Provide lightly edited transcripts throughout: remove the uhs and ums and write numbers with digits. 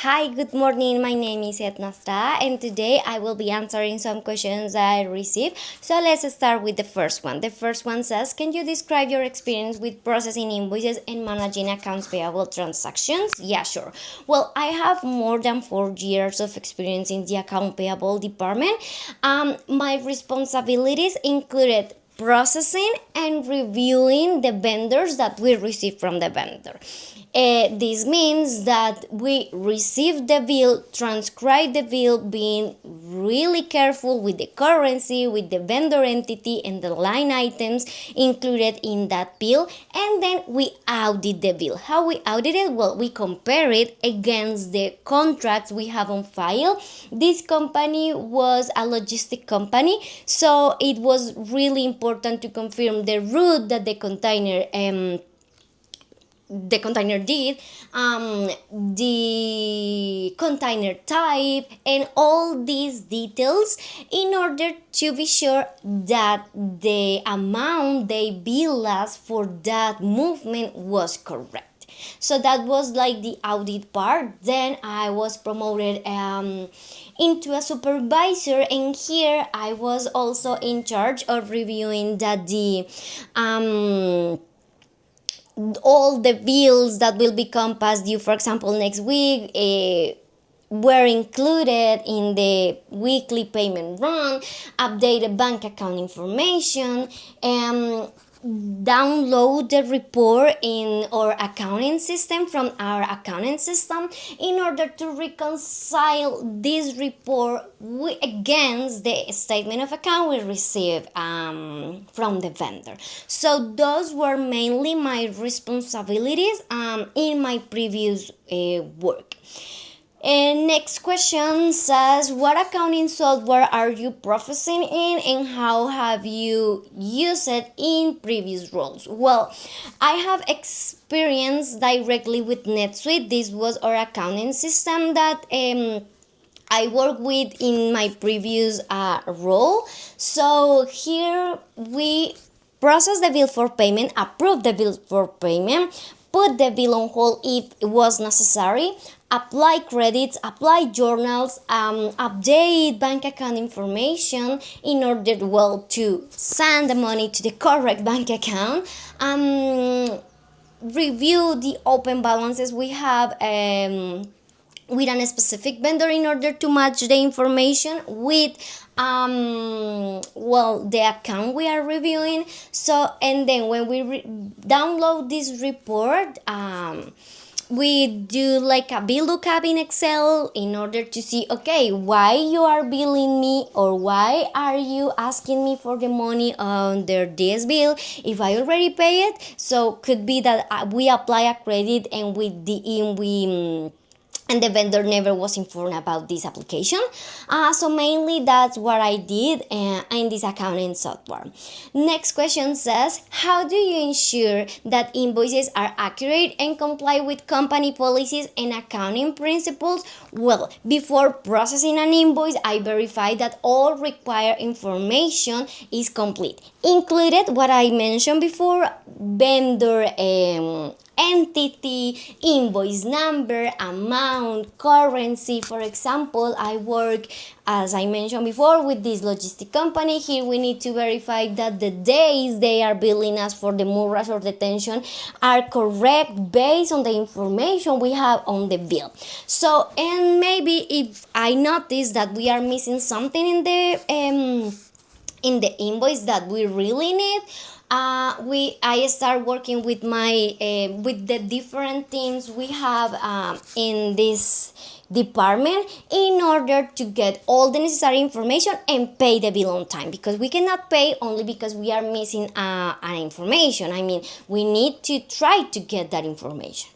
Hi, good morning. My name is Etnastra, and today I will be answering some questions I received. So let's start with the first one. The first one says, can you describe your experience with processing invoices and managing accounts payable transactions? Yeah, sure. Well, I have more than 4 years of experience in the account payable department. My responsibilities included processing and reviewing the vendors that we receive from the vendor. This means that we receive the bill, transcribe the bill, being really careful with the currency, with the vendor entity, and the line items included in that bill, and then we audit the bill. How we audit it? Well, we compare it against the contracts we have on file. This company was a logistic company, so it was really important to confirm the route that the container did, the container type, and all these details in order to be sure that the amount they bill us for that movement was correct. So that was like the audit part. Then I was promoted into a supervisor, and here I was also in charge of reviewing that the all the bills that will become past due, for example, next week, were included in the weekly payment run, updated bank account information, and download the report in our accounting system from our accounting system in order to reconcile this report against the statement of account we receive from the vendor. So those were mainly my responsibilities in my previous work. And next question says, what accounting software are you processing in, and how have you used it in previous roles? Well, I have experience directly with NetSuite. This was our accounting system that I worked with in my previous role. So here we process the bill for payment, approve the bill for payment, put the bill on hold if it was necessary, apply credits, apply journals, update bank account information in order, well, to send the money to the correct bank account, review the open balances we have with a specific vendor in order to match the information with the account we are reviewing. So, and then when we download this report, we do like a bill lookup in Excel in order to see, okay, why you are billing me, or why are you asking me for the money under this bill if I already pay it. So could be that we apply a credit and and the vendor never was informed about this application. So mainly that's what I did in this accounting software. Next question says, how do you ensure that invoices are accurate and comply with company policies and accounting principles? Well, before processing an invoice, I verify that all required information is complete, included what I mentioned before: vendor entity, invoice number, amount, currency. For example, I work, as I mentioned before, with this logistic company. Here we need to verify that the days they are billing us for the murras or detention are correct based on the information we have on the bill. So, and maybe if I notice that we are missing something in the invoice that we really need, I start working with my with the different teams we have in this department in order to get all the necessary information and pay the bill on time, because we cannot pay only because we are missing an information. I mean, we need to try to get that information.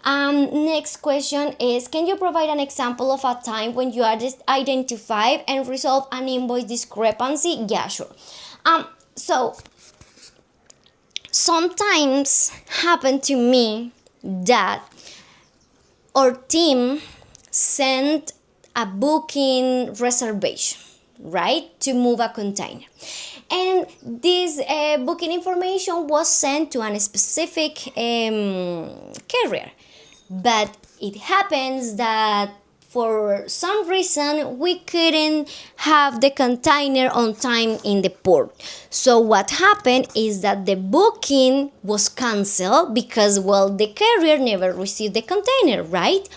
Next question is, can you provide an example of a time when you just identified and resolved an invoice discrepancy? Yeah, sure. So sometimes happen to me that our team sent a booking reservation, right, to move a container, and this booking information was sent to a specific carrier, but it happens that for some reason we couldn't have the container on time in the port. So what happened is that the booking was canceled because, well, the carrier never received the container, right?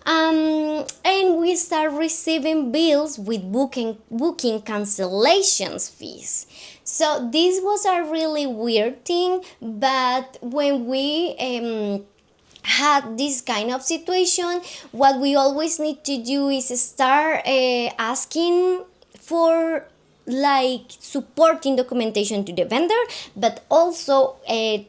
And we start receiving bills with booking cancellations fees. So this was a really weird thing, but when we had this kind of situation, what we always need to do is start asking for like supporting documentation to the vendor, but also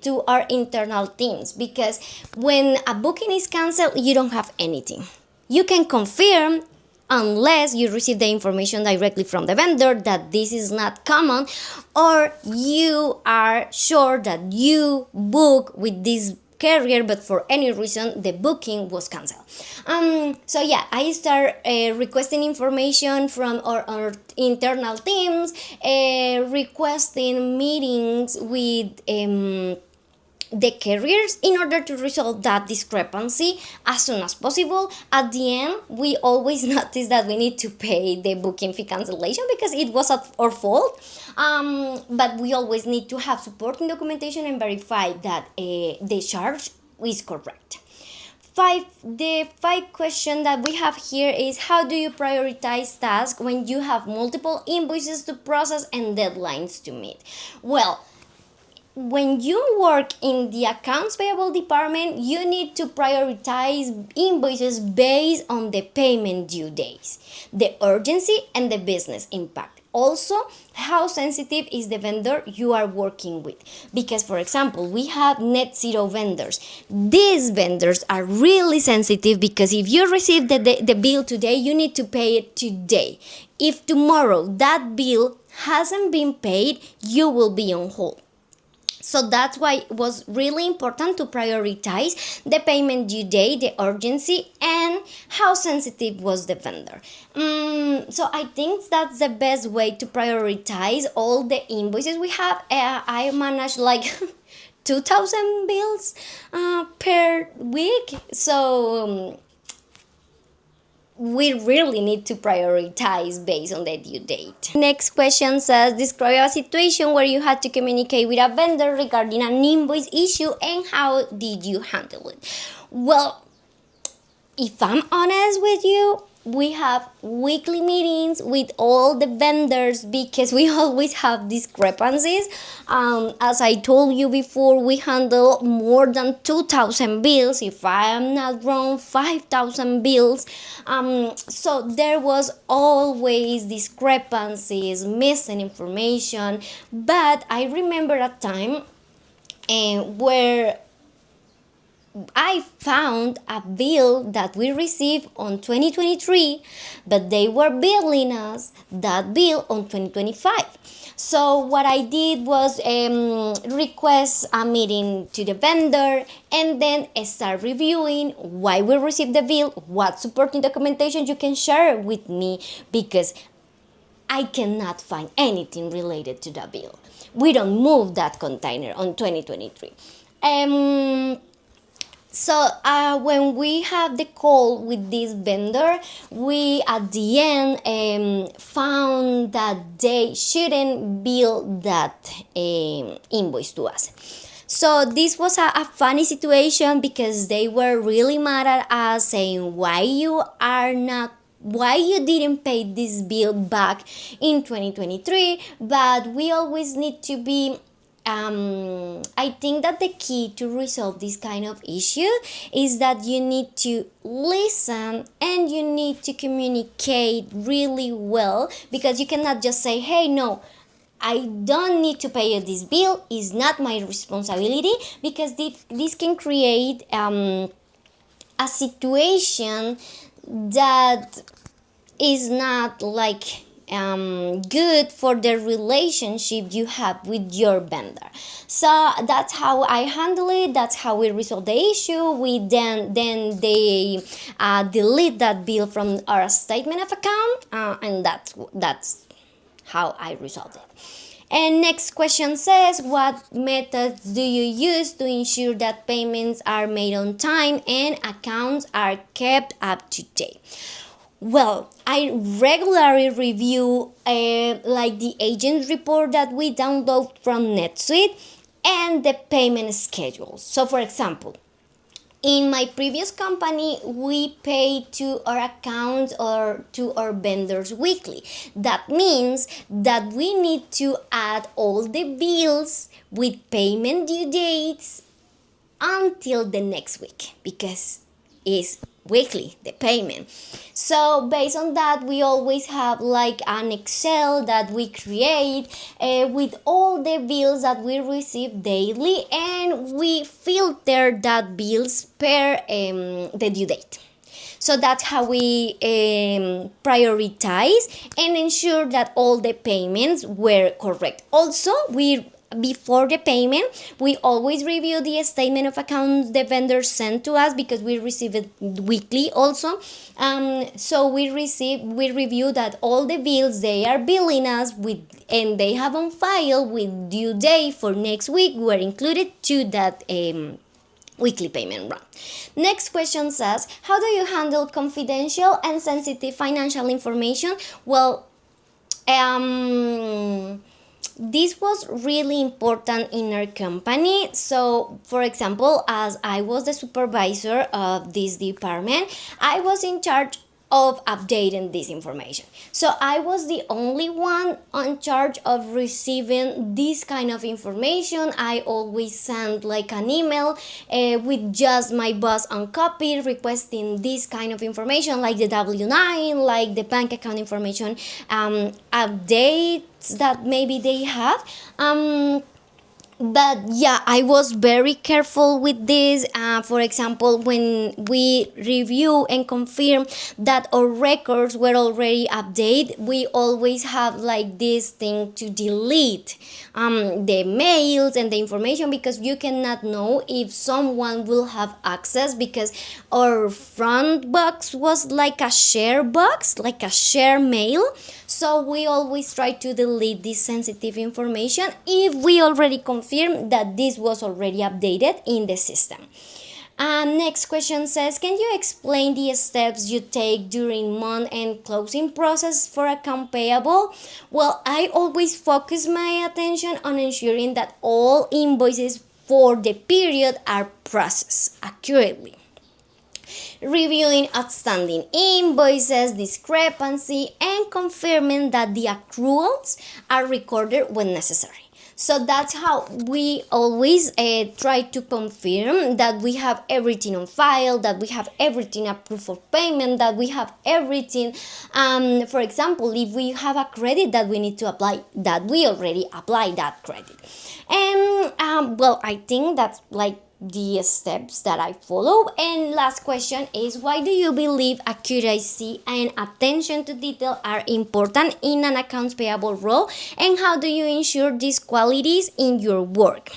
to our internal teams, because when a booking is canceled, you don't have anything. You can confirm unless you receive the information directly from the vendor that this is not common, or you are sure that you book with this carrier, but for any reason the booking was canceled. So yeah, I start requesting information from our internal teams, requesting meetings with the carriers in order to resolve that discrepancy as soon as possible. At the end, we always notice that we need to pay the booking fee cancellation because it was our fault. But we always need to have supporting documentation and verify that the charge is correct. The five question that we have here is, how do you prioritize tasks when you have multiple invoices to process and deadlines to meet? Well, when you work in the accounts payable department, you need to prioritize invoices based on the payment due days, the urgency, and the business impact. Also, how sensitive is the vendor you are working with? Because, for example, we have net zero vendors. These vendors are really sensitive because if you receive the bill today, you need to pay it today. If tomorrow that bill hasn't been paid, you will be on hold. So that's why it was really important to prioritize the payment due date, the urgency, and how sensitive was the vendor. So I think that's the best way to prioritize all the invoices we have. I manage like 2,000 bills per week. So we really need to prioritize based on the due date. Next question says, describe a situation where you had to communicate with a vendor regarding an invoice issue and how did you handle it? Well, if I'm honest with you, we have weekly meetings with all the vendors because we always have discrepancies. As I told you before, we handle more than 2,000 bills, if I am not wrong, 5,000 bills. So there was always discrepancies, missing information. But I remember a time where I found a bill that we received on 2023, but they were billing us that bill on 2025. So what I did was request a meeting to the vendor and then start reviewing why we received the bill, what supporting documentation you can share with me, because I cannot find anything related to the bill. We don't move that container on 2023. So when we have the call with this vendor, we at the end found that they shouldn't bill that invoice to us. So this was a funny situation because they were really mad at us, saying why you didn't pay this bill back in 2023. But we always need to be I think that the key to resolve this kind of issue is that you need to listen and you need to communicate really well, because you cannot just say, hey, no, I don't need to pay you this bill, it's not my responsibility, because this can create a situation that is not like good for the relationship you have with your vendor. So that's how I handle it. That's how we resolve the issue. We then they delete that bill from our statement of account, and that's how I resolved it. And next question says, what methods do you use to ensure that payments are made on time and accounts are kept up to date? Well, I regularly review like the agent report that we download from NetSuite and the payment schedules. So for example, in my previous company, we pay to our accounts or to our vendors weekly. That means that we need to add all the bills with payment due dates until the next week because it's weekly the payment. So based on that, we always have like an Excel that we create with all the bills that we receive daily, and we filter that bills per the due date. So that's how we prioritize and ensure that all the payments were correct. Also, we before the payment, we always review the statement of accounts the vendor sent to us because we receive it weekly also. So we review that all the bills they are billing us with and they have on file with due date for next week were included to that weekly payment run. Next question says, how do you handle confidential and sensitive financial information? Well, this was really important in our company. So for example, as I was the supervisor of this department, I was in charge of updating this information. So I was the only one on charge of receiving this kind of information. I always send like an email with just my boss on copy requesting this kind of information, like the W-9, like the bank account information updates that maybe they have. But yeah, I was very careful with this. For example, when we review and confirm that our records were already updated, we always have like this thing to delete the mails and the information, because you cannot know if someone will have access, because our front box was like a share box, like a share mail. So we always try to delete this sensitive information if we already confirm that this was already updated in the system. Next question says, can you explain the steps you take during month-end closing process for account payable? Well, I always focus my attention on ensuring that all invoices for the period are processed accurately, reviewing outstanding invoices, discrepancy, and confirming that the accruals are recorded when necessary. So that's how we always try to confirm that we have everything on file, that we have everything approved for payment, that we have everything. For example, if we have a credit that we need to apply, that we already apply that credit. And well, I think that's like the steps that I follow. And last question is, why do you believe accuracy and attention to detail are important in an accounts payable role, and how do you ensure these qualities in your work?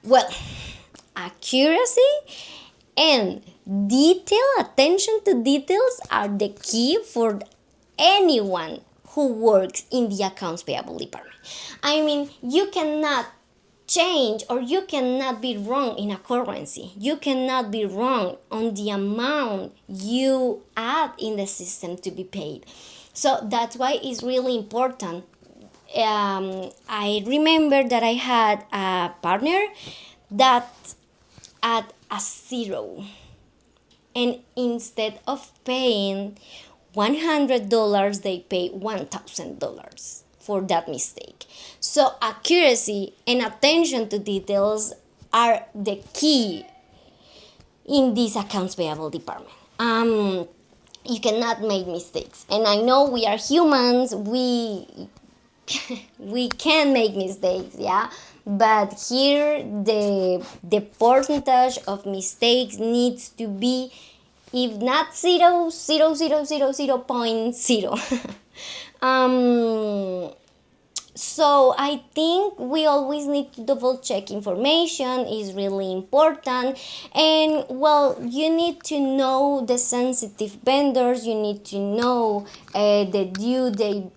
Well, accuracy and attention to details are the key for anyone who works in the accounts payable department. I mean, you cannot change, or you cannot be wrong in a currency. You cannot be wrong on the amount you add in the system to be paid. So that's why it's really important. I remember that I had a partner that at a zero, and instead of paying $100, they pay $1,000 for that mistake. So accuracy and attention to details are the key in this accounts payable department. You cannot make mistakes, and I know we are humans. We can make mistakes, yeah. But here the percentage of mistakes needs to be, if not 0.0. So I think we always need to double check information is really important. And well, you need to know the sensitive vendors, you need to know the due date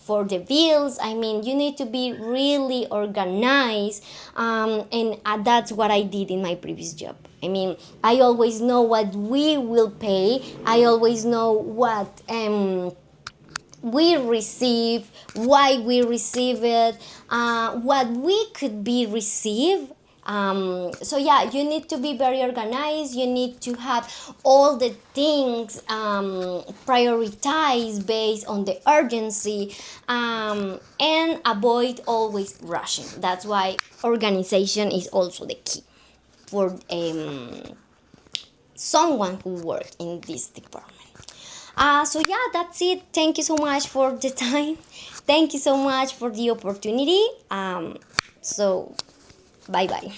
for the bills. I mean, you need to be really organized, and that's what I did in my previous job. I mean, I always know what we will pay. I always know what we receive, why we receive it, what we could be received. So yeah, you need to be very organized. You need to have all the things prioritized based on the urgency, and avoid always rushing. That's why organization is also the key for someone who work in this department. So yeah, that's it. Thank you so much for the time. Thank you so much for the opportunity. So bye bye.